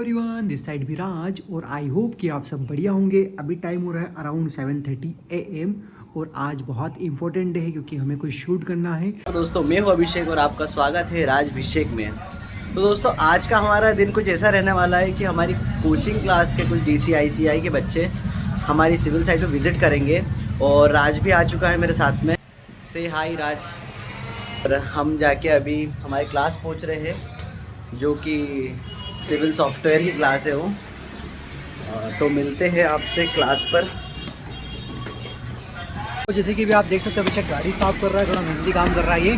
Everyone, this side विराज और I hope कि आप सब बढ़िया होंगे। अभी टाइम हो रहा है अराउंड 7:30 AM और आज बहुत इंपॉर्टेंट डे है क्योंकि हमें कुछ शूट करना है। तो दोस्तों मैं हूं अभिषेक और आपका स्वागत है राजभिषेक में। तो दोस्तों आज का हमारा दिन कुछ ऐसा रहने वाला है कि हमारी कोचिंग क्लास के कुछ DCICI के बच्चे हमारी सिविल साइट पे विज़िट करेंगे और राज भी आ चुका है मेरे साथ में। से हाय राज। और हम जाके अभी हमारी क्लास पहुंच रहे हैं जो कि सिविल सॉफ्टवेयर की क्लास है वो। तो मिलते हैं आपसे क्लास पर। तो जैसे कि भी आप देख सकते हो अभिषेक गाड़ी साफ कर रहा है, थोड़ा मेहनती काम कर रहा है ये।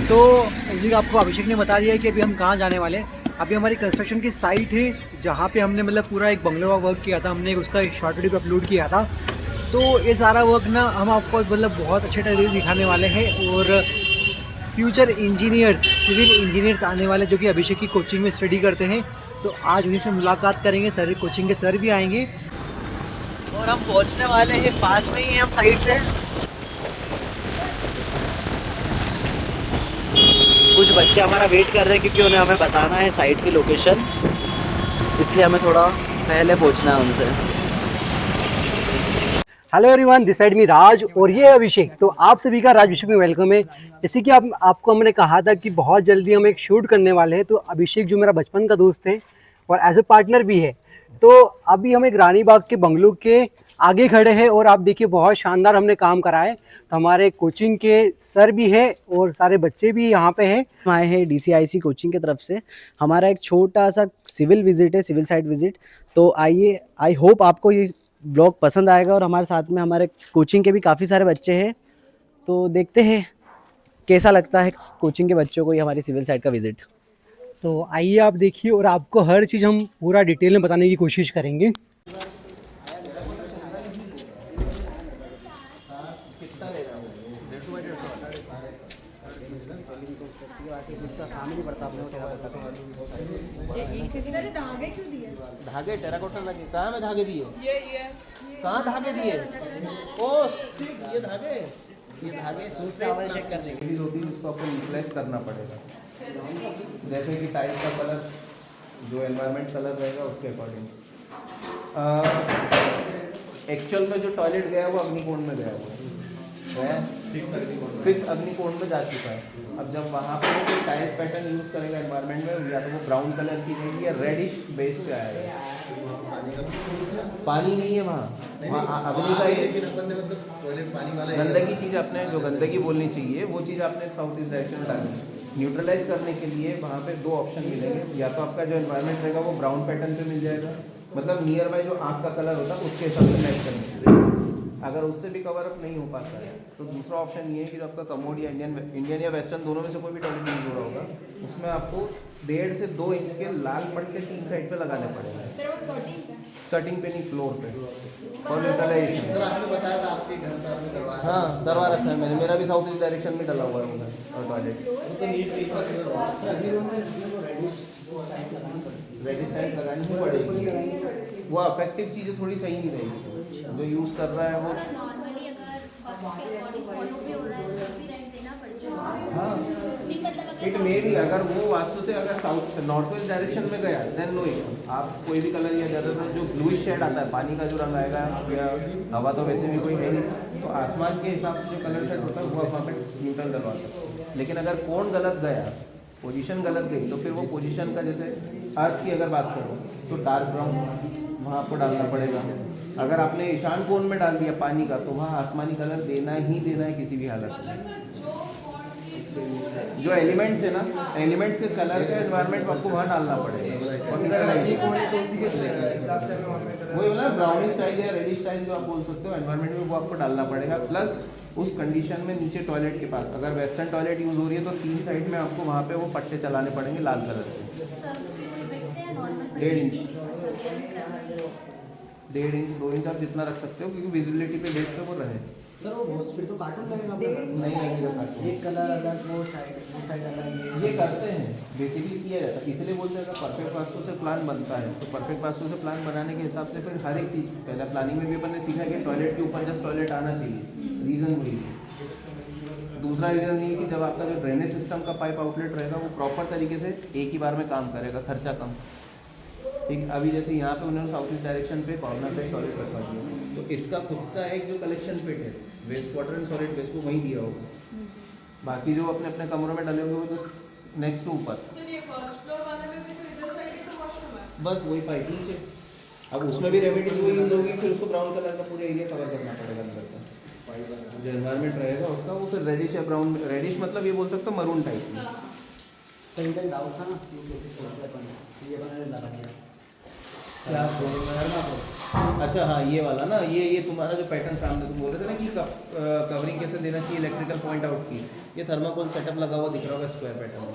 तो जी आपको अभिषेक ने बता दिया है कि अभी हम कहाँ जाने वाले हैं। अभी हमारी कंस्ट्रक्शन की साइट है जहाँ पे हमने मतलब पूरा एक बंगले का वर्क किया था, हमने उसका एक शॉर्ट वीडियो अपलोड किया था। तो ये सारा वर्क ना हम आपको मतलब बहुत अच्छे तरीके से दिखाने वाले हैं और फ्यूचर इंजीनियर्स, सिविल इंजीनियर्स आने वाले जो कि अभिषेक की कोचिंग में स्टडी करते हैं, तो आज उन्हीं से मुलाकात करेंगे। सर कोचिंग के सर भी आएंगे और हम पहुंचने वाले हैं, पास में ही हैं हम साइड से। कुछ बच्चे हमारा वेट कर रहे हैं क्योंकि उन्हें हमें बताना है साइट की लोकेशन, इसलिए हमें थोड़ा पहले पहुंचना है उनसे। हेलो एवरीवन, दिस साइड मी राज और ये है अभिषेक। तो आप सभी का राजभिषेक में वेलकम है। जैसे कि आपको हमने कहा था कि बहुत जल्दी हम एक शूट करने वाले हैं, तो अभिषेक जो मेरा बचपन का दोस्त है और एज ए पार्टनर भी है, तो अभी हम एक रानी बाग के बंगलों के आगे खड़े हैं और आप देखिए बहुत शानदार हमने काम करा है। तो हमारे कोचिंग के सर भी है और सारे बच्चे भी यहाँ पे हैं। आए हैं DCIC कोचिंग की तरफ से। हमारा एक छोटा सा सिविल विजिट है, सिविल साइट विजिट। तो आइए, आई होप आपको ये ब्लॉग पसंद आएगा। और हमारे साथ में हमारे कोचिंग के भी काफ़ी सारे बच्चे हैं, तो देखते हैं कैसा लगता है कोचिंग के बच्चों को ये हमारी सिविल साइट का विजिट। तो आइए आप देखिए और आपको हर चीज़ हम पूरा डिटेल में बताने की कोशिश करेंगे। धागे टेराकोटा लगे कहाँ में धागे दिए? ये कहाँ धागे दिए? ओ ये धागे सूज से हमारे चेक करने के होती है, उसको आपको यूटिलाइज करना पड़ेगा। जैसे कि टाइल्स का कलर जो एनवायरनमेंट कलर रहेगा उसके अकॉर्डिंग। एक्चुअल में जो टॉयलेट गया है वो अग्निकोण में गया हुआ है, फिक्स अग्निकोण में जा चुका है। अब जब वहाँ पर वो कोई टाइल्स पैटर्न यूज़ करेगा एनवायरनमेंट में, या तो वो ब्राउन कलर की रहेगी या रेडिश बेस पे आएगा। पानी नहीं है वहाँ अग्नि का गंदगी चीज़ अपने जो गंदगी बोलनी चाहिए वो चीज़ आपने साउथ ईस्ट डायरेक्शन में डालनी। न्यूट्रलाइज करने के लिए वहाँ पे दो ऑप्शन मिलेंगे, या तो आपका जो एनवायरनमेंट रहेगा वो ब्राउन पैटर्न पे मिल जाएगा, मतलब नियर बाय जो आँख का कलर होता है उसके हिसाब से मैच करने। अगर उससे भी कवर अप नहीं हो पाता है तो दूसरा ऑप्शन ये है कि जो आपका कमोड या इंडियन या वेस्टर्न दोनों में से कोई भी टॉयलेट यूज हो रहा होगा, उसमें आपको 1.5 से 2 इंच के लाल पट्टे 3 साइड पे लगाने पड़ेगा। स्कर्टिंग पे नहीं, फ्लोर पे। और हाँ करवा रखा है मैंने, मेरा भी साउथ ईस्ट डायरेक्शन में डला हुआ है और टॉयलेट। रेडिश टाइल्स लगानी ही पड़ेगी, वो अफेक्टिव चीज़ें थोड़ी सही नहीं रहेगी। जो यूज़ कर रहा है वो हाँ इट मे भी, अगर वो वास्तु से अगर साउथ नॉर्थ वेस्ट डायरेक्शन में गया देन नो इशू। आप कोई भी कलर या ज़्यादातर जो ब्लूइश शेड आता है पानी का जो रंग आएगा, या हवा तो वैसे भी कोई है नहीं, तो आसमान के हिसाब से जो कलर शेड होता है वो आप वहाँ पर न्यूट्रल डलवा सकते हैं। लेकिन अगर कोण गलत गया, पोजीशन गलत गई, तो फिर वो पोजीशन का, जैसे अर्थ की अगर बात करो तो डार्क ब्राउन वहाँ आपको डालना पड़ेगा। अगर आपने ईशान कोण में डाल दिया पानी का तो वहाँ आसमानी कलर देना ही देना है किसी भी हालत में। जो एलिमेंट्स है ना, एलिमेंट्स के कलर का एनवायरनमेंट आपको वहाँ डालना पड़ेगा। वही बोला ब्राउनिश स्टाइल या रेडिश स्टाइल जो आप बोल सकते हो एनवायरनमेंट में, वो आपको डालना पड़ेगा। प्लस उस कंडीशन में नीचे टॉयलेट के पास अगर वेस्टर्न टॉयलेट यूज़ हो रही है तो 3 साइड में आपको वहाँ पे वो पट्टे चलाने पड़ेंगे लाल कलर के। 1.5 इंच 1.5 इंच 2 इंच आप जितना रख सकते हो, क्योंकि विजिबिलिटी पे बेस पे वो रहे। सर वो फिर तो कार्टून लगेगा, नहीं लगेगा कार्टून। एक कलर अलग, वो साइड अलग, ये करते हैं बेसिकली किया जाता है। इसलिए बोलते हैं परफेक्ट वास्तु से प्लान बनता है, तो परफेक्ट वास्तु से प्लान बनाने के हिसाब से फिर हर एक चीज़, पहले प्लानिंग में भी अपन ने सीखा कि टॉयलेट के ऊपर जस्ट टॉयलेट आना चाहिए, रीज़न वही। दूसरा रीज़न ये कि जब आपका जो ड्रेनेज सिस्टम का पाइप आउटलेट रहेगा वो प्रॉपर तरीके से एक ही बार में काम करेगा, खर्चा कम। ठीक, अभी जैसे यहाँ पे उन्होंने साउथ ईस्ट डायरेक्शन पे कॉर्नर पे टॉयलेट रखवा दिया, तो इसका खुद का एक जो कलेक्शन पिट है waste water and solid waste को वहीं दिया होगा। बाकी जो अपने अपने कमरों में डले होंगे वो तो नेक्स्ट टू ऊपर, बस वही पाइप नीचे। अब उसमें भी रेमेडी जो यूज होगी, फिर उसको ब्राउन कलर का पूरा एरिया कवर करना पड़ेगा अंदर का, जो एनवायरमेंट रहेगा उसका वो फिर रेडिश या ब्राउन, रेडिश मतलब ये बोल सकते हो मरून टाइप में। कहीं कहीं डाउट था ना ये मैंने लगा दिया क्या अच्छा हाँ, ये वाला ना, ये तुम्हारा जो पैटर्न सामने तुम बोल रहे थे ना कि कवरिंग कैसे देना चाहिए इलेक्ट्रिकल पॉइंट आउट की, ये थर्माकोल सेटअप लगा हुआ दिख रहा होगा स्क्वायर पैटर्न में।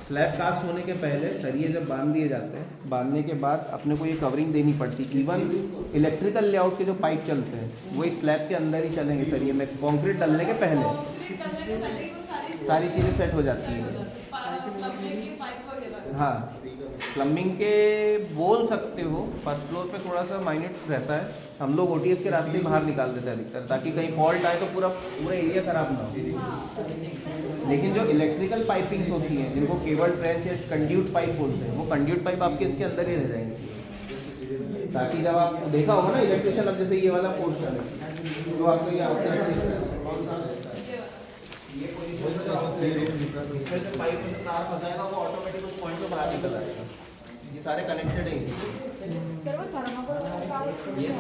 स्लैब कास्ट होने के पहले सरिये जब बांध दिए जाते हैं, बांधने के बाद अपने को ये कवरिंग देनी पड़ती। इवन इलेक्ट्रिकल लेआउट के जो पाइप चलते हैं वो इस स्लैब के अंदर ही चलेंगे सरिये में, कंक्रीट डलने के पहले सारी चीज़ें सेट हो जाती हैं। हाँ, प्लम्बिंग के बोल सकते हो फर्स्ट फ्लोर पे थोड़ा सा माइन्यूट रहता है, हम लोग ओटीएस के रास्ते बाहर निकाल देते हैं अधिकतर, ताकि कहीं फॉल्ट आए तो पूरा एरिया खराब ना हो। लेकिन जो इलेक्ट्रिकल पाइपिंग्स होती हैं जिनको केबल ट्रेंच या कंड्यूट पाइप बोलते हैं, वो कंड्यूट पाइप आपके इसके अंदर ही रह जाएंगे, ताकि जब आप देखा होगा ना इलेक्ट्रिशियन, अब जैसे ये वाला पोर्शन है जो आपको ये आउटसाइड से इसमें से पाइप में से तार फंसाएगा, वो ऑटोमेटिक उस पॉइंट पे बाहर निकल आएगा। ये सारे कनेक्टेड है इसी।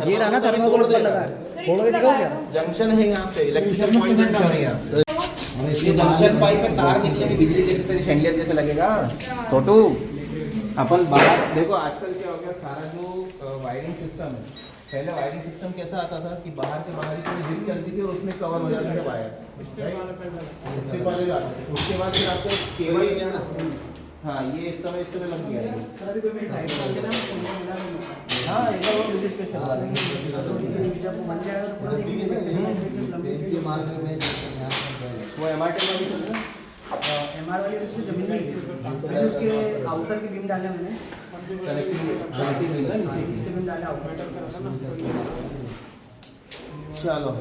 ये रहा ना थर्माकोल ऊपर लगा है, फोटो के दिखाओ क्या? जंक्शन है यहाँ पे, इलेक्ट्रिशियन पॉइंट जंक्शन है यहाँ। ये जंक्शन पाइप में तार निकलेगी, बिजली जैसे तेरी शैंडलियर जैसे लगेगा। छोटू अपन बाहर देखो, आजकल क्या हो गया, सारा जो वायरिंग सिस्टम है, पहले वायरिंग सिस्टम कैसा आता था कि बाहर के बाहर की जिप चलती थी और उसमें कवर हो जाते थे वायर, स्ट्रिप वाले जो आते थे। उसके बाद फिर आपको केबल, हाँ ये इस समय लग गया है। हाँ एक बार वो विजिट पे चला देंगे, जब वो बन जाएगा तो पूरा वो एमआरटी में भी चल रहा है। एमआर वाली उससे जमीन नहीं है, उसके आउटर के बीम डाले मैंने, इसके बीम डाले आउटर। चलो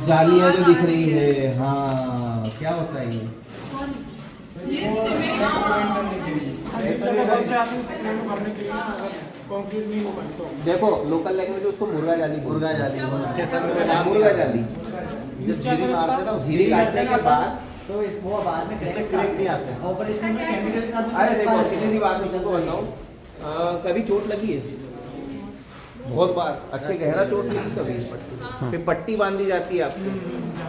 जालियाँ जो दिख रही है, हाँ क्या होता है ये? देखो लोकल लैंग्वेज उसको मुर्गा जाली, मुर्गा जाली, मुर्गा जाली। जब झीरी मारते ना, झीरी काटने के बाद तो इस वो बाद में क्रैक नहीं आते हैं, और इसमें केमिकल के साथ। अरे देखो सीधी सी बात मैं तुमको बताऊँ, कभी चोट लगी है बहुत बार, अच्छे गहरा चोट लगी कभी, फिर पट्टी बांधी जाती है आपको,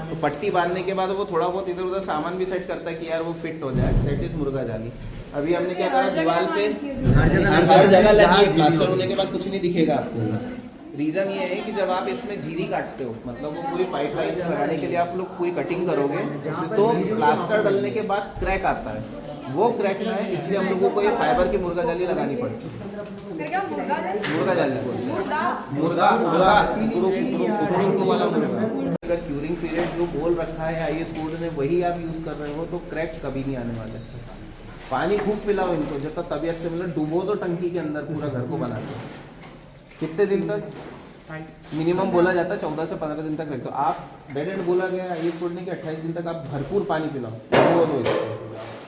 तो पट्टी बांधने के बाद वो थोड़ा बहुत इधर उधर सामान भी सेट करता है कि यार वो फिट हो जाए, दैट इज मुर्गा जाली। अभी हमने क्या करा, दीवार पे हर जगह लगी है, प्लास्टर होने के बाद कुछ नहीं दिखेगा आपको। रीज़न ये है कि जब आप इसमें झीरी काटते हो, मतलब वो पूरी पाइपलाइन लगाने के लिए आप लोग पूरी कटिंग करोगे, तो प्लास्टर डलने के बाद क्रैक आता है, वो क्रैक ना है, इसलिए हम लोगों को ये फाइबर की मुर्गा जाली लगानी पड़ती है। मुर्गा जाली मुर्गा वाला मुर्गा। अगर क्यूरिंग पीरियड जो बोल रखा है आईएएस कोड ने वही आप यूज़ कर रहे हो तो क्रैक कभी नहीं आने वाले। पानी खूब पिलाओ इनको, जब तक तबीयत से मतलब डुबो दो टंकी के अंदर पूरा घर को बना के। कितने दिन तक मिनिमम बोला जाता है 14 से 15 दिन तक रखते हो आप, डेड एंड बोला गया आईएएस कोड ने कि 28 दिन तक आप भरपूर पानी पिलाओ, डुबो दो इसको।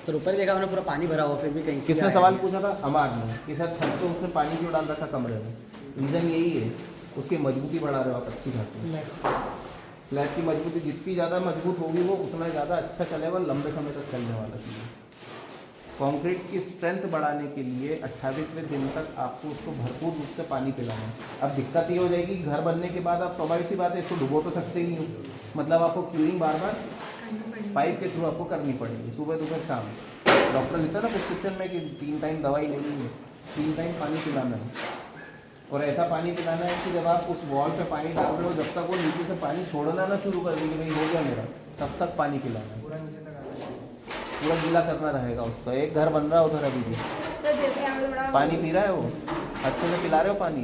सर ऊपर देखा मैंने पूरा पानी भरा हुआ, फिर भी कहीं से किसने सवाल पूछा था? अमार ने कि सर छत पे उसने पानी क्यों डाल रखा कमरे में? रीज़न यही है, उसकी मजबूती बढ़ा रहे हो आप अच्छी खासी। स्लैब की मजबूती जितनी ज़्यादा मजबूत होगी वो उतना ज़्यादा अच्छा चलेगा, लंबे समय तक चलने वाला चीज़। कंक्रीट की स्ट्रेंथ बढ़ाने के लिए 28वें दिन तक आपको उसको भरपूर रूप से पानी पिलाना है। अब दिक्कत ये हो जाएगी, घर बनने के बाद आप स्वाभाविक सी बात है इसको डुबो तो सकते ही नहीं हो, मतलब आपको क्यूरिंग बार बार पाइप के थ्रू आपको करनी पड़ेगी, सुबह दोपहर शाम। डॉक्टर लिखता है ना प्रिस्क्रिप्शन में कि 3 टाइम दवाई लेनी है, 3 टाइम पानी पिलाना है, और ऐसा पानी पिलाना है कि जब आप उस वॉल पे पानी डाल रहे हो, जब तक वो नीचे से पानी छोड़ना ना शुरू कर देगी, भाई हो गया मेरा, तब तक पानी पिलाना है, पूरा गीला करना रहेगा उसका। एक घर बन रहा है उधर अभी भी, सर जैसे हमें थोड़ा पानी पी रहा है वो, अच्छे से पिला रहे हो पानी?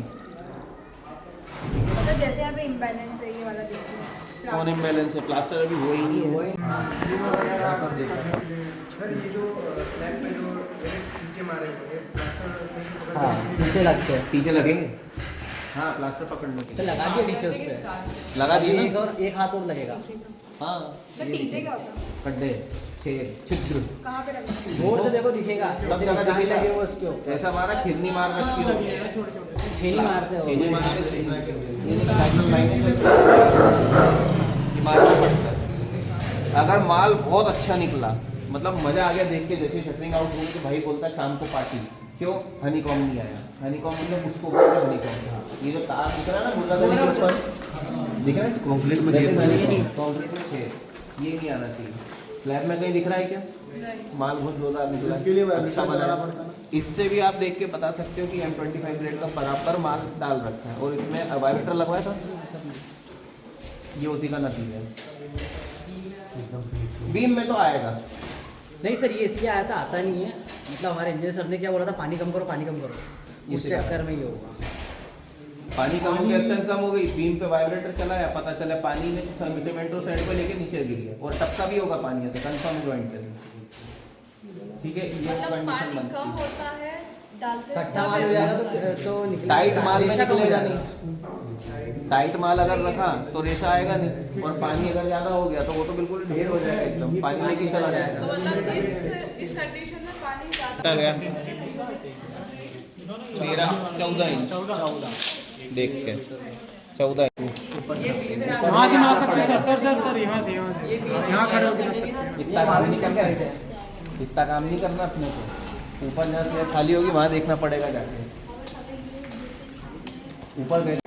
मतलब जैसे यहाँ पे इम्बैलेंस है, ये वाला देखिए कौन इम्बैलेंस है? प्लास्टर अभी हुआ ही नहीं है। हाँ नीचे लगते हैं, पीछे लगेंगे, हाँ प्लास्टर पकड़ने के तो लगा दिए टीचर्स पे, लगा दिए एक और एक हाथ और लगेगा। हाँ तो नीचे क्या होता है? खड्डे छिद्र कहाँ पे रखना है? दूर से देखो दिखेगा, सब जैसे जगह निशान दिखेगा। लगे हुए उसके ऊपर। ऐसा हमारा खिजनी मार रखी हो, छेनी मारते हो। छेनी मारते ये देखो लाइनें चल रही हैं। ये मारना पड़ता है। अगर माल बहुत अच्छा निकला, मतलब मजा आ गया देख के, जैसे शटरिंग आउट हुई तो भाई बोलता है शाम को पार्टी, क्यों हनी कॉम नहीं आया, हनी कॉम मतलब उसको बोलते हैं हनी कॉम। ये जो तार दिख रहा है ना मुर्गा गली के ऊपर दिख रहा है कंक्रीट में, कंक्रीट में छेद, ये नहीं आना चाहिए। स्लैब में कहीं दिख रहा है क्या? माल बहुत जोरदार निकला, इसके लिए अच्छा बना लगाना है। पड़ता है ना। इससे भी आप देख के बता सकते हो कि M25 ग्रेड का बराबर माल डाल रखा है। और इसमें वाइब्रेटर लगवाया था, ये उसी का नतीजा है। बीम में तो आएगा, नहीं सर, ये इसलिए आया था, आता नहीं है। मतलब हमारे इंजीनियर सर ने क्या बोला था, पानी कम करो, पानी कम करो, उस इसी का। चक्कर में ये होगा। पानी कम हो गया, स्ट्रेंथ कम हो गई, बीम पे वाइब्रेटर चला या पता चला पानी ने सीमेंटो साइड पे लेके नीचे गिर गया, और टपका भी होगा पानी ऐसे कंफर्म जॉइंट से। ठीक है, ये मतलब कंडीशन पानी बनती कम है। होता है डालते कट्टा माल हो जाएगा तो निकलेगा। टाइट माल में रेशा कम हो निकलेगा जाएगा। नहीं, टाइट माल अगर रखा तो रेशा आएगा नहीं, और पानी अगर ज्यादा हो गया तो वो तो बिल्कुल ढेर हो जाएगा, एकदम पानी लेके चला तो जाएगा। मतलब इस कंडीशन में पानी ज्यादा गया 13-14 इंच देख के 14 वहाँ से मार सकते हैं सर, यहाँ से यहाँ खड़े होकर इतना काम नहीं करना है, इतना काम नहीं करना अपने को। ऊपर जहाँ से खाली होगी वहाँ देखना पड़ेगा जाके, ऊपर गए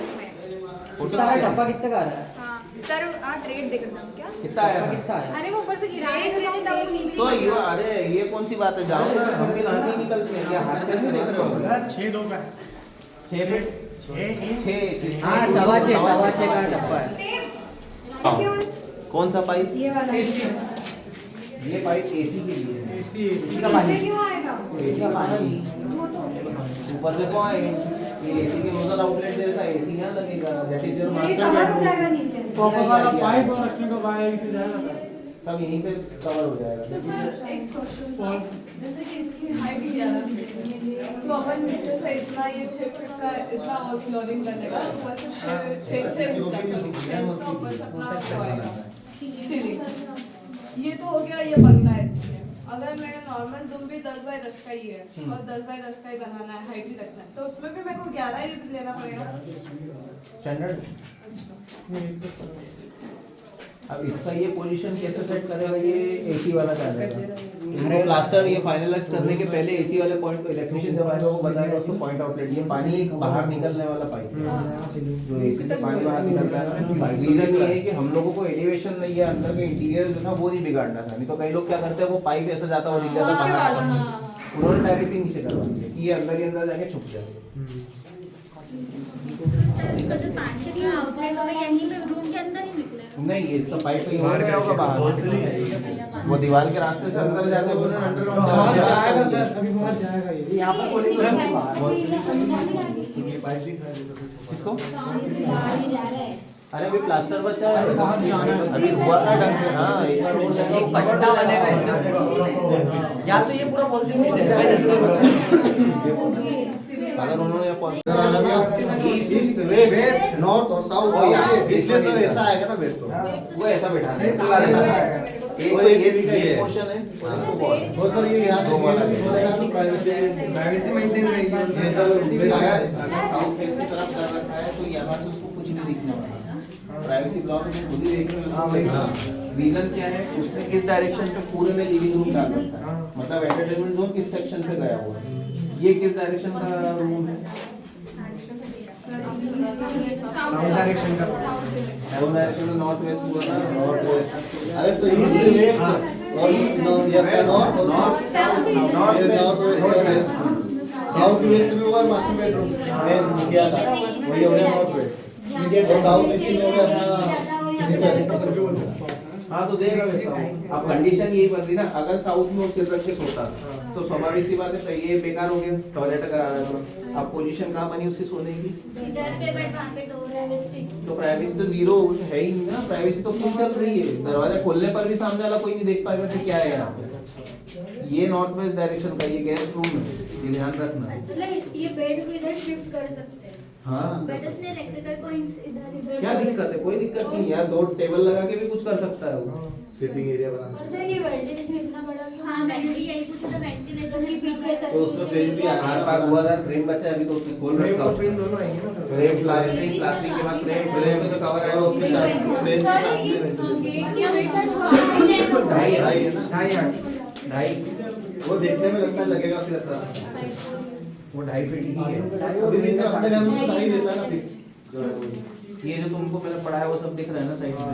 डब्बा कितने का आ रहा है? हाँ सर, आप रेट देख रहे हो क्या? कितना आया कितना है? अरे वो ऊपर से गिराए थे तो वो नीचे तो ये अरे ये कौन सी बात है, जाओ ना, हम भी नहा के ही निकलते हैं, क्या हाथ करके देख रहे हो? 6 फीट 6 हाँ, 6.25 का डब्बा है। टेप कौन सा पाइप? ये वाला ये पाइप एसी के लिए है। इसी का पानी, क्यों आएगा? एसी का पानी वो तो ऊपर से कौन है, ये एसी के नोजल आउटलेट दे रखा है, एसी यहाँ लगेगा, दैट इज योर ये कवर हो मास्टर जाएगा नीचे। पाइप और रखने का वायर सब यहीं पे कवर हो जाएगा। तो सर एक क्वेश्चन था, जैसे कि इसकी हाइट 11 फीट है, तो अपन नीचे से इतना ये 6 फीट का इतना और फ्लोरिंग लगेगा, ऊपर से 6 इंच का, सॉरी 6 इंच का ऊपर से अपना वो आएगा सीलिंग। ये तो हो गया, ये बनता है इसलिए। अगर मैं नॉर्मल रूम भी 10 बाय 10 का ही है और 10 बाय 10 का ही बनाना है, हाइट भी रखना है, तो उसमें भी मेरे को 11 ही लेना पड़ेगा। स्टैंडर्ड। अब इसका ये पोजीशन कैसे सेट करेगा, ये एसी वाला जानेगा। इनको प्लास्टर ये फाइनलाइज करने के पहले एसी वाले पॉइंट को इलेक्ट्रिशियन जब आएगा वो बताएगा उसको पॉइंट आउटलेट, ये पानी बाहर निकलने वाला पाइप है, जो एसी से पानी बाहर निकलता है। रीजन ये है कि हम लोगों को एलिवेशन नहीं है, अंदर के इंटीरियर जो था वो नहीं बिगाड़ना था, नहीं तो कई लोग क्या करते हैं वो पाइप ऐसा जाता हुआ दिख जाता उसके बाद बाहर, हाँ, उन्होंने डायरेक्ट ही नीचे करवा दिया कि ये अंदर ही अंदर जाके छुप जाए। इसका जो पानी का आउटलेट होगा यहीं पे रूम के अंदर ही निकलेगा। नहीं, ये इसका पाइप कहीं और गया होगा बाहर, वो दीवार के रास्ते से अंदर जाते हुए अंडरग्राउंड जाएगा सर, अभी बाहर जाएगा ये। यहाँ पर कोई अंदर किसको? बाहर जा रहा है। अरे अभी प्लास्टर बचा है, अभी हुआ ना ढंग से। हाँ, एक बार और जाएगा। एक पट्टा बनेगा इसमें, या तो ये पूरा पॉलिथीन में अगर उन्होंने ईस्ट वेस्ट नॉर्थ और साउथ, इसलिए सर ऐसा आएगा ना बेड तो। वो ऐसा बैठा है, एक और ये भी ये है। पोर्शन है और इसको बॉर्डर। और सर ये यहाँ दो वाला है। से प्राइवेसी मेंटेन रहेगी। ये अगर सब साउथ फेस की तरफ कर रखा है तो यहाँ से उसको कुछ नहीं दिखने वाला। प्राइवेसी ब्लॉक में खुद ही देख रहे हो। रीजन क्या है, उसने किस डायरेक्शन पे पूरे में लिविंग रूम डाल रखा है, मतलब एंटरटेनमेंट जोन किस सेक्शन पे गया हुआ है, ये किस डायरेक्शन का रूम है, साउथ डायरेक्शन का। साउथ डायरेक्शन में नॉर्थ वेस्ट पूरा ना, नॉर्थ वेस्ट। अरे तो ईस्ट वेस्ट और east north north north west south west में हुआ मास्टर बेडरूम में किया था, वही हो गया नॉर्थ वेस्ट। और साउथ ईस्ट में हो गया अपना। हाँ तो देख रहे हो, अब कंडीशन यही बन रही ना, अगर साउथ में वो सिर्फ रखे सोता तो स्वाभाविक सी बात है, तो ये बेकार हो गया, टॉयलेट कराना था। अब पोजीशन कहाँ बनी उसकी सोने की, इधर पे बट वहाँ पे डोर है वैसे। तो प्राइवेसी तो जीरो है ही नहीं ना, प्राइवेसी तो फुल चल रही है, दरवाजा खोलने पर भी सामने वाला कोई नहीं देख पाएगा कि क्या है यहाँ पे। ये नॉर्थ वेस्ट डायरेक्शन का ये गेस्ट रूम है, ये ध्यान रखना। अच्छा, ये बेड को इधर शिफ्ट कर सकते हैं। हाँ बट उसने इलेक्ट्रिकल पॉइंट्स इधर इधर क्या दिक्कत है? कोई दिक्कत नहीं यार, 2 टेबल लगा के भी कुछ कर सकता है वो। सिटिंग एरिया बना और सर ये वेंटिलेशन इतना बड़ा क्यों? हाँ मैंने भी यही पूछा था, वेंटिलेशन के पीछे सर तो उसमें फ्रेम भी हमारे पास हुआ था, फ्रेम बचा है अभी तो उसने खोल रखा है। फ्रेम दोनों आएंगे ना सर। फ्रेम प्लास्टिक, प्लास्टिक के बाद फ्रेम, फ्रेम का जो कवर आएगा उसके साथ सर ये गेट की हमें टच हुआ ढाई है ना, 2.5 वो देखने में लगता है लगेगा फिर ऐसा। वो 2.5 फीट ही है। अभी भी तो अपने घर में तो ढाई रहता है ना फिक्स जो है वो। ये जो तुमको मैंने पढ़ाया वो सब दिख रहा है ना साइड में।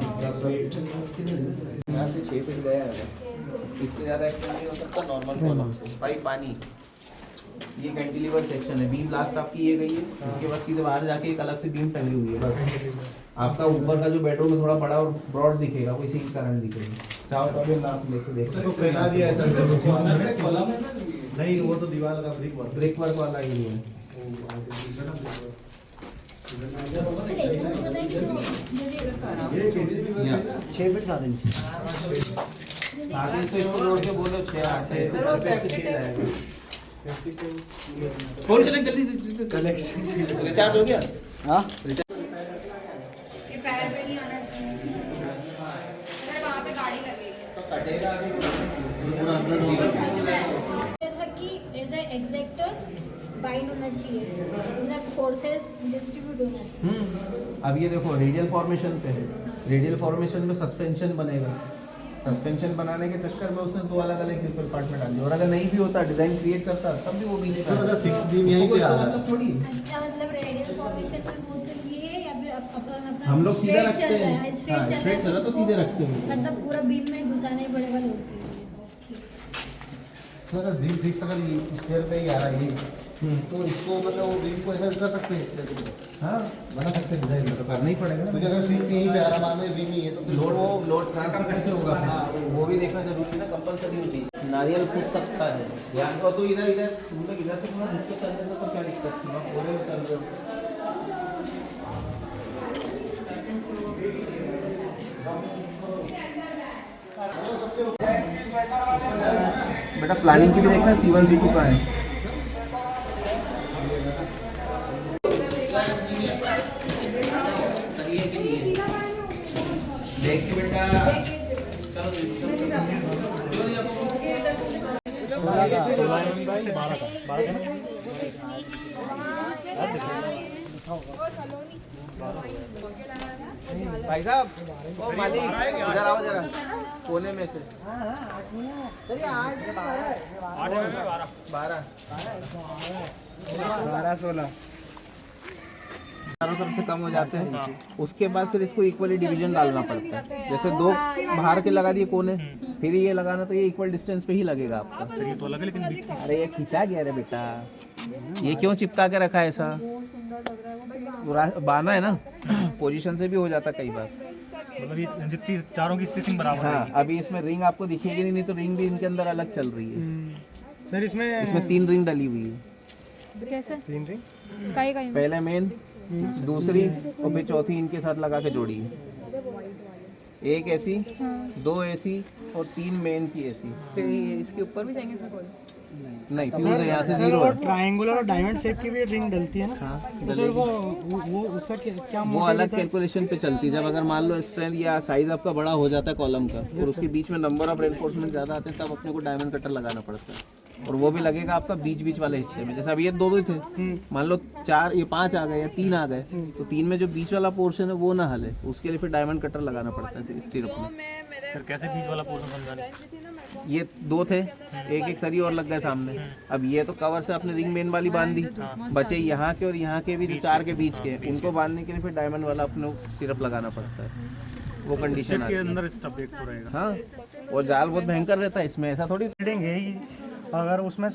यहाँ से 6 फीट गया है, इससे ज़्यादा एक्सटेंड नहीं हो सकता नॉर्मल कॉलम से। भाई पानी, ये कैंटिलीवर सेक्शन है, बीम लास्ट आपकी ये गई है, इसके बाद सीधे बाहर जाके एक अलग से बीम टंगी हुई है बस। आपका ऊपर का जो बेडरूम है थोड़ा बड़ा और ब्रॉड दिखेगा, वो इसी के कारण दिखेगा। चाहो तो अभी नाप लेके देख इसको सकते फैला दिया है सर। नहीं वो तो दीवार का ब्रिक वर्क वाला ही है। या 6 फीट 7 इंच। आगे तो इसको जोड़ के बोलो 6-8 है, इसको घर पे ऐसे 6 जाएगा। फोन कनेक्ट जल्दी कलेक्शन रिचार्ज हो गया? हाँ ये पैर पे नहीं आना चाहिए सर, वहाँ पे गाड़ी लगेगी। तो कटेगा था कि ऐसा एग्जैक्ट बाइंड होना चाहिए, मतलब फोर्सेस डिस्ट्रीब्यूट होना चाहिए। अब ये देखो रेडियल फॉर्मेशन पे है, रेडियल फॉर्मेशन में सस्पेंशन बनेगा। सस्पेंशन बनाने के चक्कर में उसने 2 अलग अलग इक्वल पार्ट में डाल दिया, और अगर नहीं भी होता डिजाइन क्रिएट करता तब भी वो बीच सर अगर फिक्स बीम यहीं पे आ रहा है थोड़ी अच्छा मतलब रेडियल फॉर्मेशन में वो तो ये है या फिर अपना अपना हम लोग सीधा straight रखते चल रहा हैं। है, हाँ, straight चल रहा straight चल रहा है तो उसको सीधे रखते हैं। मतलब पूरा बीम में घुसाना ही पड़ेगा लोड के लिए। सर अगर बीम फिक्स अगर स्क्वायर पे ही आ रहा है ये तो इसको मतलब वो बीम को ऐसा कर सकते हैं। हाँ बना सकते हैं डिजाइन तो करना ही पड़ेगा ना। क्योंकि अगर फिक्स यहीं पे आ रहा है बीम ही है तो लोड वो लोड ट्रांसफर कैसे होगा? हाँ वो भी देखना जरूरी है ना, कंपलसरी होती है। नारियल फूट सकता है ध्यान को, तो इधर इधर तुम लोग इधर से थोड़ा झुक के चल रहे हो तो क्या दिक्कत थी? आप पूरे में चल रहे हो। बेटा प्लानिंग की भी देखना C1 C2 का है। देख के बेटा भाई साहब, ओ मालिक इधर आओ जरा, कोने में से। सर ये 12-16 चारों तरफ से कम हो जाते हैं। उसके बाद फिर इसको इक्वली डिवीजन डालना पड़ता है। जैसे 2 बाहर के लगा दिए कोने, फिर ये लगाना तो ये इक्वल डिस्टेंस पे ही लगेगा आपका। ये तो अलग है लेकिन अरे ये खींचा गया रे बेटा, ये क्यों चिपका के रखा है ऐसा? बांधा है ना, पोजीशन से भी हो जाता कई बार। मतलब ये जितनी चारों की स्पेसिंग बराबर है। हाँ अभी इसमें रिंग आपको दिखेगी नहीं तो रिंग भी इनके अंदर अलग चल रही है। सर इसमें 3 रिंग डली हुई है। कैसे 3 रिंग काई काई पहले मेन, दूसरी और फिर चौथी इनके साथ लगा के जोड़ी है। एक ऐसी, 2 ऐसी और 3 मेन की ऐसी। इसके ऊपर भी जाएंगे इसमें कोई? नहीं फ्यूज है यहाँ से 0 है। ट्रायंगुलर और डायमंड शेप की भी रिंग डलती है ना। हाँ, तो सर वो उसका क्या वो अलग कैलकुलेशन पे चलती है। जब अगर मान लो स्ट्रेंथ या साइज आपका बड़ा हो जाता है कॉलम का और उसके बीच में नंबर ऑफ रेनफोर्समेंट ज़्यादा आते हैं तब अपने को डायमंड कटर लगाना पड़ता है, और वो भी लगेगा आपका बीच बीच वाले हिस्से में। जैसे अब ये 2 थे, मान लो 4 ये 5 आ गए या 3 आ गए तो 3 में जो बीच वाला पोर्शन है वो ना हले, उसके लिए फिर डायमंड कटर लगाना पड़ता है स्टीरअप में। सर कैसे बीच वाला पोर्शन समझाने? ये 2 थे, एक सरी और लग गए सामने। अब ये तो कवर से आपने रिंग मेन वाली बांध दी, बचे यहाँ के और यहाँ के भी जो 4 के बीच के, उनको बांधने के लिए फिर डायमंड वाला अपने सिरप लगाना पड़ता है। वो कंडीशन के अंदर स्टफ एक तो रहेगा। हाँ, और जाल बहुत भयंकर रहता है इसमें, ऐसा थोड़ी। बिल्डिंग है ही, अगर उसमें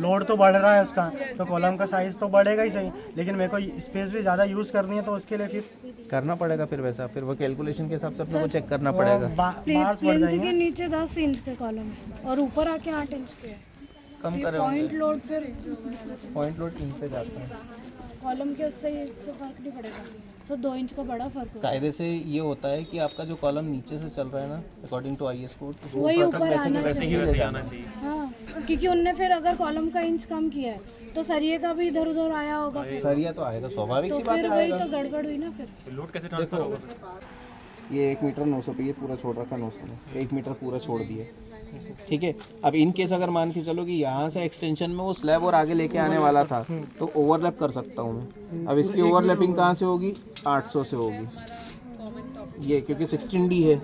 लोड तो बढ़ रहा है उसका तो कॉलम का साइज तो बढ़ेगा ही सही, लेकिन मेरे को स्पेस भी ज़्यादा यूज़ करनी है तो उसके लिए फिर करना पड़ेगा फिर वैसा, फिर वो कैलकुलेशन के हिसाब से अपने को चेक करना पड़ेगा। बार्स बढ़ जाएंगे। के नीचे 10 इंच के कॉलम और ऊपर आके 8 इंच पे कम करे पॉइंट लोड, फिर पॉइंट लोड इन पे जाता है। कॉलम के उससे इससे फर्क नहीं पड़ेगा, तो 2 इंच का बड़ा फर्क होगा। कायदे से ये होता है कि आपका जो कॉलम नीचे से चल रहा है ना, अकॉर्डिंग टू IS कोड, वही ऊपर आना वैसे ही आना चाहिए। हाँ क्योंकि उनने फिर अगर कॉलम का इंच कम किया है तो सरिये का भी इधर उधर आया होगा फिर। सरिया तो आएगा, स्वाभाविक तो सी बात फिर है वही आएगा। तो गड़बड़ हुई ना फिर। देखो ये 1 मीटर 900 पे ये पूरा छोड़ रखा 900 में, 1 मीटर पूरा छोड़ दिए, ठीक है। अब इन केस अगर मान के चलो कि यहाँ से एक्सटेंशन में वो स्लैब और आगे लेके आने वाला था तो ओवरलैप कर सकता हूँ मैं। अब इसकी ओवरलैपिंग कहाँ से होगी, 800 से होगी ये, क्योंकि 16D है,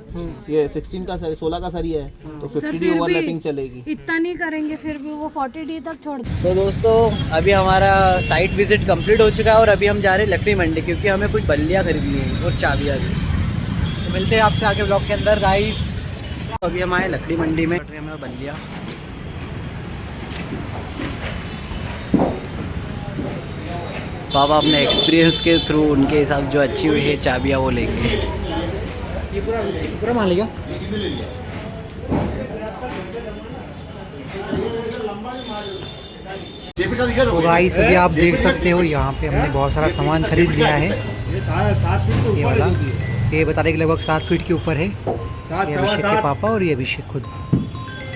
ये 16 का सरिया है तो 50D ओवरलैपिंग चलेगी। इतना नहीं करेंगे फिर भी वो 40D तक छोड़ दे। तो दोस्तों अभी हमारा साइट विजिट कंप्लीट हो चुका है और अभी हम जा रहे हैं लकड़ी मंडी, क्योंकि हमें कुछ बल्लियाँ खरीदनी है और चाबियाँ भी। तो मिलते हैं आपसे आगे ब्लॉग के अंदर गाइस। अभी हम आए लकड़ी मंडी में, हमें बल्लियाँ। पापा अपने एक्सपीरियंस के थ्रू उनके हिसाब जो अच्छी हुई है चाबियाँ वो लेंगे। ये पूरा मान लिया। तो गाइस अभी आप देख सकते हो यहाँ पे हमने बहुत सारा सामान खरीद लिया है। ये वाला ये बता रहे कि लगभग 7 फीट के ऊपर है। ये अभिषेक के पापा और ये अभिषेक खुद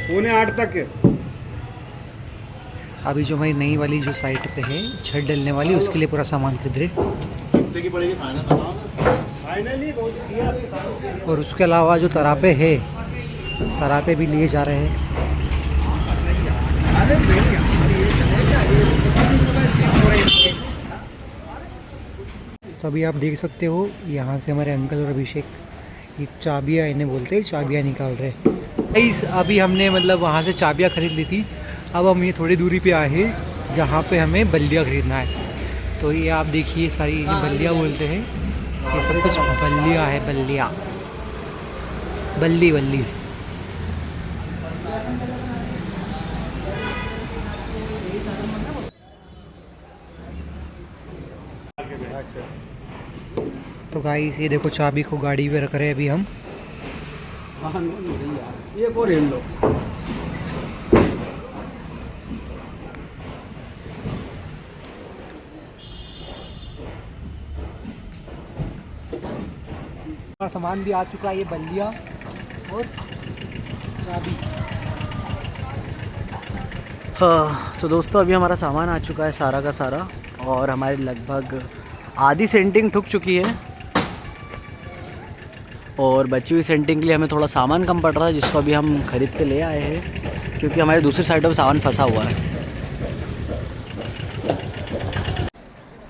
7:45 तक के। अभी जो हमारी नई वाली जो साइट पे है छत डलने वाली, उसके लिए पूरा सामान खरीद रहे। और उसके अलावा जो तरापे है, तरापे भी लिए जा रहे हैं। तो अभी आप देख सकते हो यहाँ से हमारे अंकल और अभिषेक ये चाबियाँ, इन्हें बोलते हैं चाबियाँ, निकाल रहे हैं। अभी हमने मतलब वहाँ से चाबियाँ खरीद ली थी। अब हम ये थोड़ी दूरी पे आए हैं जहाँ पे हमें बल्लियाँ खरीदना है। तो ये आप देखिए सारी ये बल्लियाँ बोलते हैं, ये सब कुछ बल्लियाँ है, बल्लियाँ, बल्ली बल्ली। तो गाइस ये देखो चाबी को गाड़ी पे रख रहे हैं अभी हम। ये को रेल लो। सामान भी आ चुका है, ये बल्लियाँ और चाबी। हाँ तो दोस्तों अभी हमारा सामान आ चुका है सारा का सारा, और हमारी लगभग आधी सेंटिंग ठुक चुकी है और बची हुई सेंटिंग के लिए हमें थोड़ा सामान कम पड़ रहा है, जिसको अभी हम खरीद के ले आए हैं, क्योंकि हमारे दूसरी साइडों में सामान फंसा हुआ है।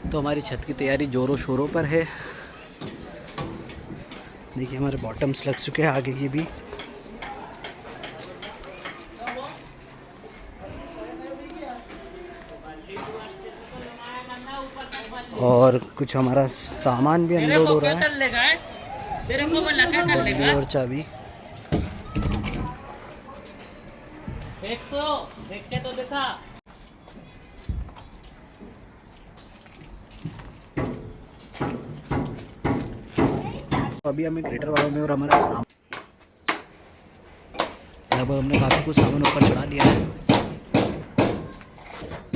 तो हमारी छत की तैयारी ज़ोरों शोरों पर है। देखिए हमारे बॉटम्स लग चुके हैं आगे की भी। और कुछ हमारा सामान भी अनलोड हो रहा है, बल्ली और चाबी। अभी हमें ग्रेटर वालों में और हमारा सामान लगभग हमने काफ़ी कुछ सामान ऊपर चढ़ा लिया है।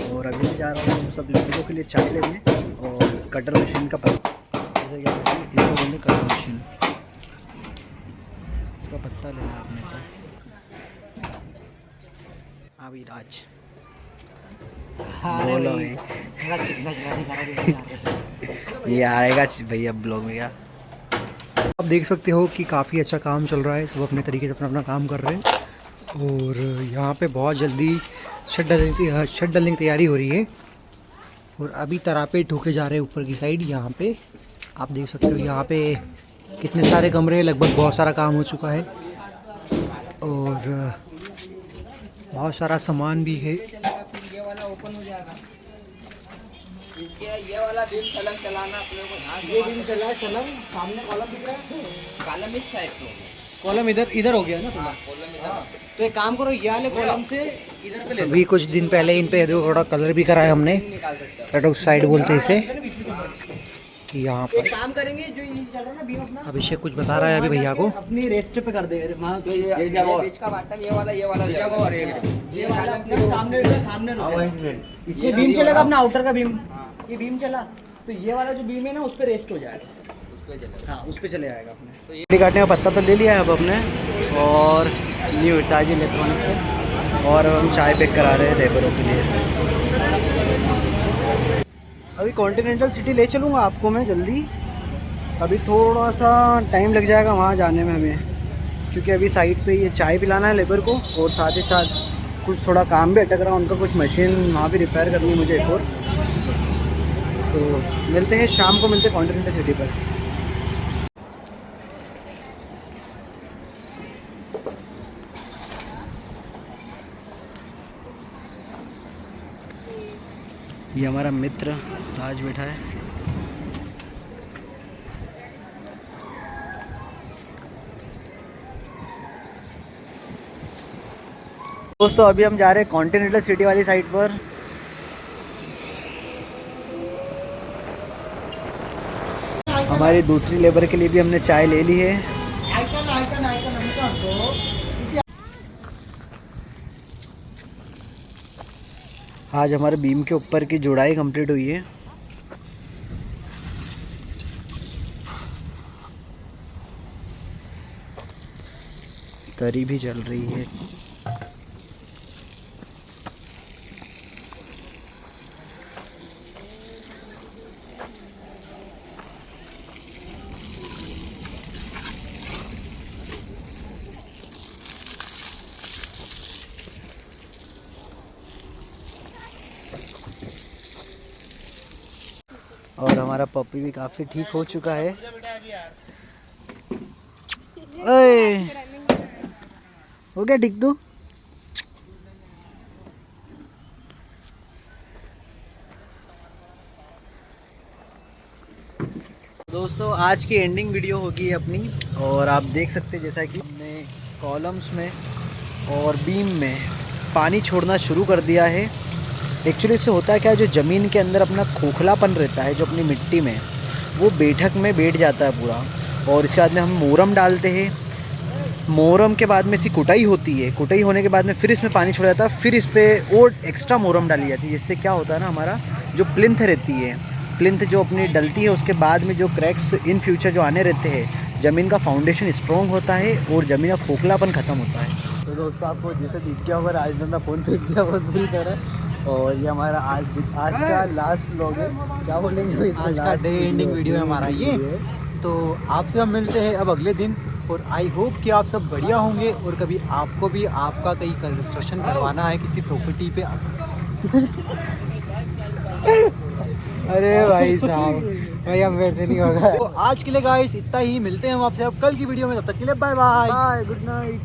और अभी मैं जा रहा हूँ सब लड़कों के लिए चाय लेने और कटर मशीन का पत्ता, जैसे क्या कहते हैं इसको बोलते कटर मशीन, इसका पत्ता लेना है आपने को। अभी राज बोलो ये आएगा भैया ब्लॉग में। क्या आप देख सकते हो कि काफ़ी अच्छा काम चल रहा है, सब अपने तरीके से अपना अपना काम कर रहे हैं। और यहाँ पे बहुत जल्दी छत डलने की तैयारी हो रही है। और अभी तरापे ठोके जा रहे हैं ऊपर की साइड। यहाँ पे आप देख सकते हो यहाँ पे कितने सारे कमरे हैं, लगभग बहुत सारा काम हो चुका है और बहुत सारा सामान भी है। ये वाला ओपन हो जाएगा। ये वाला बीम छलंग चलाना अपने को, ये बीम चला है छलंग, सामने कॉलम दिख रहा है, कॉलम इस साइड को, कॉलम इधर हो गया ना थोड़ा। कॉलम इधर। तो एक काम करो, ये वाले कॉलम से इधर पे ले। अभी कुछ दिन पहले इन पे थोड़ा कलर भी कराया हमने, रेड साइड बोलते हैं इसे। यहाँ पर काम करेंगे जो ये चल रहा है ना बीम अपना। अभिषेक कुछ बता रहा है अभी भैया को। अपनी रेस्ट पे कर दे। ये बीच का बटन ये वाला ये वाला सामने इसमें बीम चलेगा अपना आउटर का बीम, ये बीम चला तो ये वाला जो बीम है ना उस पर रेस्ट हो जाएगा। हाँ उस पर चले जाएगा अपने। तो ये काटने का पत्ता तो ले लिया है अब अपने, और न्यू हिताची इलेक्ट्रॉनिक्स से और हम चाय पैक करा रहे हैं लेबरों के लिए। अभी कॉन्टिनेंटल सिटी ले चलूँगा आपको मैं जल्दी। अभी थोड़ा सा टाइम लग जाएगा वहाँ जाने में हमें, क्योंकि अभी साइड पे ये चाय पिलाना है लेबर को, और साथ ही साथ कुछ थोड़ा काम भी अटक रहा है उनका, कुछ मशीन वहाँ भी रिपेयर करनी है मुझे एक और। तो मिलते हैं शाम को, मिलते हैं कॉन्टिनेंटल सिटी पर। ये हमारा मित्र राज बैठा है। दोस्तों अभी हम जा रहे हैं कॉन्टिनेंटल सिटी वाली साइड पर। हमारी दूसरी लेबर के लिए भी हमने चाय ले ली है। आज हमारे बीम के ऊपर की जुड़ाई कंप्लीट हुई है। तरी भी चल रही है। और हमारा पप्पी भी काफ़ी ठीक हो चुका है। ओए हो गया ठीक तू? दोस्तों आज की एंडिंग वीडियो होगी अपनी, और आप देख सकते हैं जैसा कि हमने कॉलम्स में और बीम में पानी छोड़ना शुरू कर दिया है। एक्चुअली इससे होता है क्या, जो ज़मीन के अंदर अपना खोखलापन रहता है जो अपनी मिट्टी में, वो बैठक में बैठ जाता है पूरा। और इसके बाद में हम मोरम डालते हैं। मोरम के बाद में इसकी कुटाई होती है। कुटाई होने के बाद में फिर इसमें पानी छोड़ा जाता है, फिर इस पर और एक्स्ट्रा मोरम डाली जाती है, जिससे क्या होता है ना, हमारा जो प्लिंथ रहती है, प्लिंथ जो अपनी डलती है, उसके बाद में जो क्रैक्स इन फ्यूचर जो आने रहते हैं, ज़मीन का फाउंडेशन स्ट्रॉन्ग होता है और ज़मीन का खोखलापन ख़त्म होता है। तो दोस्तों आपको जैसे दिख गया होगा, राज ने अपना फ़ोन फेंक दिया बहुत बुरी तरह। और ये हमारा आज का लास्ट व्लॉग है। क्या बोलेंगे, आज का डे एंडिंग वीडियो है हमारा ये। तो आपसे हम मिलते हैं अब अगले दिन, और आई होप कि आप सब बढ़िया होंगे। और कभी आपको भी आपका कहीं कंस्ट्रक्शन करवाना है किसी प्रॉपर्टी पे अरे भाई साहब, भाई अब मेरे से नहीं होगा। तो आज के लिए गाइस इतना ही, मिलते हैं हम आपसे अब कल की वीडियो में। तब तक के लिए बाय बाय, गुड नाइट।